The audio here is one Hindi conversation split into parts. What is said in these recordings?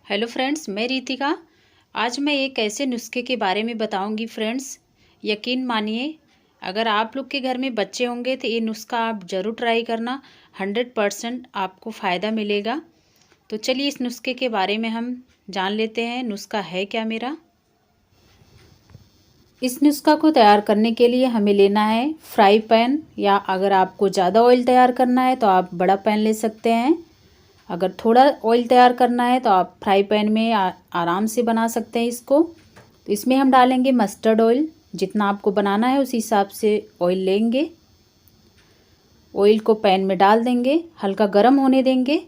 हेलो फ्रेंड्स, मैं रितिका। आज मैं एक ऐसे नुस्खे के बारे में बताऊंगी फ्रेंड्स। यकीन मानिए, अगर आप लोग के घर में बच्चे होंगे तो ये नुस्खा आप ज़रूर ट्राई करना। 100% आपको फ़ायदा मिलेगा। तो चलिए इस नुस्खे के बारे में हम जान लेते हैं। नुस्खा है क्या मेरा। इस नुस्खा को तैयार करने के लिए हमें लेना है फ्राई पैन, या अगर आपको ज़्यादा ऑयल तैयार करना है तो आप बड़ा पैन ले सकते हैं। अगर थोड़ा ऑयल तैयार करना है तो आप फ्राई पैन में आराम से बना सकते हैं इसको। तो इसमें हम डालेंगे मस्टर्ड ऑयल। जितना आपको बनाना है उस हिसाब से ऑयल लेंगे। ऑयल को पैन में डाल देंगे, हल्का गर्म होने देंगे।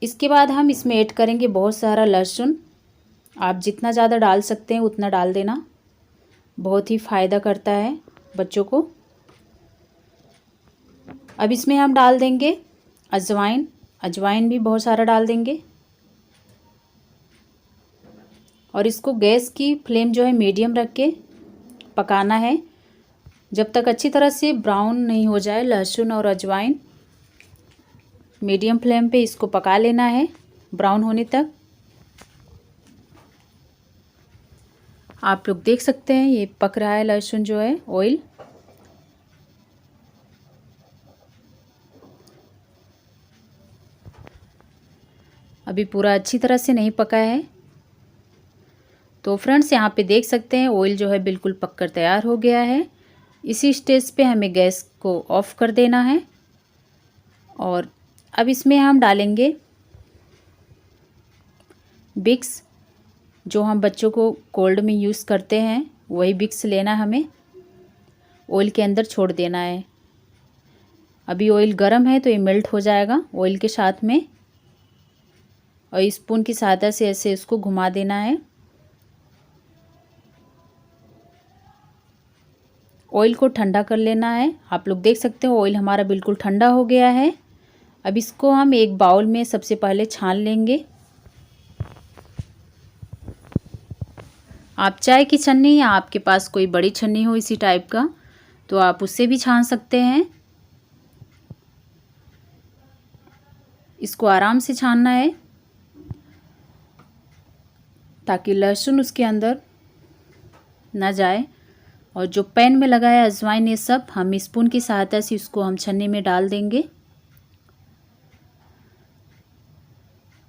इसके बाद हम इसमें ऐड करेंगे बहुत सारा लहसुन। आप जितना ज़्यादा डाल सकते हैं उतना डाल देना, बहुत ही फ़ायदा करता है बच्चों को। अब इसमें हम डाल देंगे अजवाइन। अजवाइन भी बहुत सारा डाल देंगे और इसको गैस की फ्लेम जो है मीडियम रख के पकाना है जब तक अच्छी तरह से ब्राउन नहीं हो जाए लहसुन और अजवाइन। मीडियम फ्लेम पे इसको पका लेना है ब्राउन होने तक। आप लोग देख सकते हैं ये पक रहा है लहसुन जो है ऑयल। अभी पूरा अच्छी तरह से नहीं पका है। तो फ्रेंड्स यहाँ पे देख सकते हैं ऑयल जो है बिल्कुल पककर तैयार हो गया है। इसी स्टेज पे हमें गैस को ऑफ कर देना है। और अब इसमें हम डालेंगे विक्स, जो हम बच्चों को कोल्ड में यूज़ करते हैं वही विक्स लेना हमें। ऑयल के अंदर छोड़ देना है। अभी ऑयल गर्म है तो ये मेल्ट हो जाएगा ऑयल के साथ में। और स्पून की सहायता से ऐसे इसको घुमा देना है। ऑयल को ठंडा कर लेना है। आप लोग देख सकते हो ऑयल हमारा बिल्कुल ठंडा हो गया है। अब इसको हम एक बाउल में सबसे पहले छान लेंगे। आप चाय की छन्नी या आपके पास कोई बड़ी छन्नी हो इसी टाइप का तो आप उससे भी छान सकते हैं। इसको आराम से छानना है ताकि लहसुन उसके अंदर ना जाए। और जो पैन में लगा है अजवाइन, ये सब हम स्पून की सहायता से इसको हम छन्नी में डाल देंगे।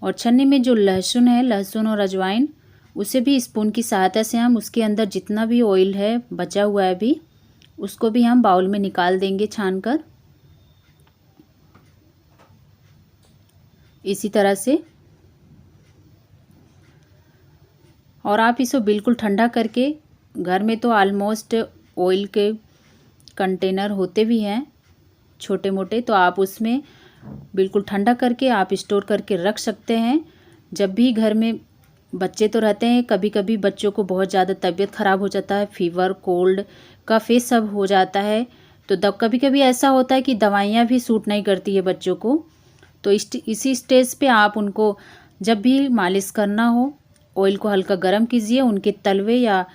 और छन्नी में जो लहसुन है, लहसुन और अजवाइन, उसे भी स्पून की सहायता से हम उसके अंदर जितना भी ऑयल है बचा हुआ है अभी, उसको भी हम बाउल में निकाल देंगे छानकर। इसी तरह से। और आप इसको बिल्कुल ठंडा करके, घर में तो ऑलमोस्ट ऑयल के कंटेनर होते भी हैं छोटे मोटे, तो आप उसमें बिल्कुल ठंडा करके आप स्टोर करके रख सकते हैं। जब भी घर में बच्चे तो रहते हैं, कभी कभी बच्चों को बहुत ज़्यादा तबीयत ख़राब हो जाता है, फीवर, कोल्ड, कफ, ये सब हो जाता है। तो कभी कभी ऐसा होता है कि दवाइयाँ भी सूट नहीं करती है बच्चों को। तो इसी स्टेज पे आप उनको जब भी मालिश करना हो, ऑयल को हल्का गर्म कीजिए। उनके तलवे या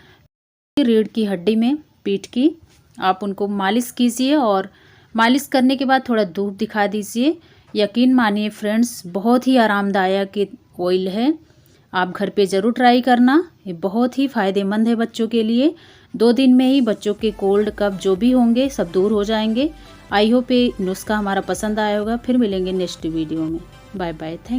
रीढ़ की हड्डी में, पीठ की, आप उनको मालिश कीजिए। और मालिश करने के बाद थोड़ा धूप दिखा दीजिए। यकीन मानिए फ्रेंड्स, बहुत ही आरामदायक ऑयल है। आप घर पे ज़रूर ट्राई करना। ये बहुत ही फ़ायदेमंद है बच्चों के लिए। 2 दिन में ही बच्चों के कोल्ड, कफ जो भी होंगे सब दूर हो जाएंगे। आई होप ये नुस्खा हमारा पसंद आया होगा। फिर मिलेंगे नेक्स्ट वीडियो में। Bye bye. थैंक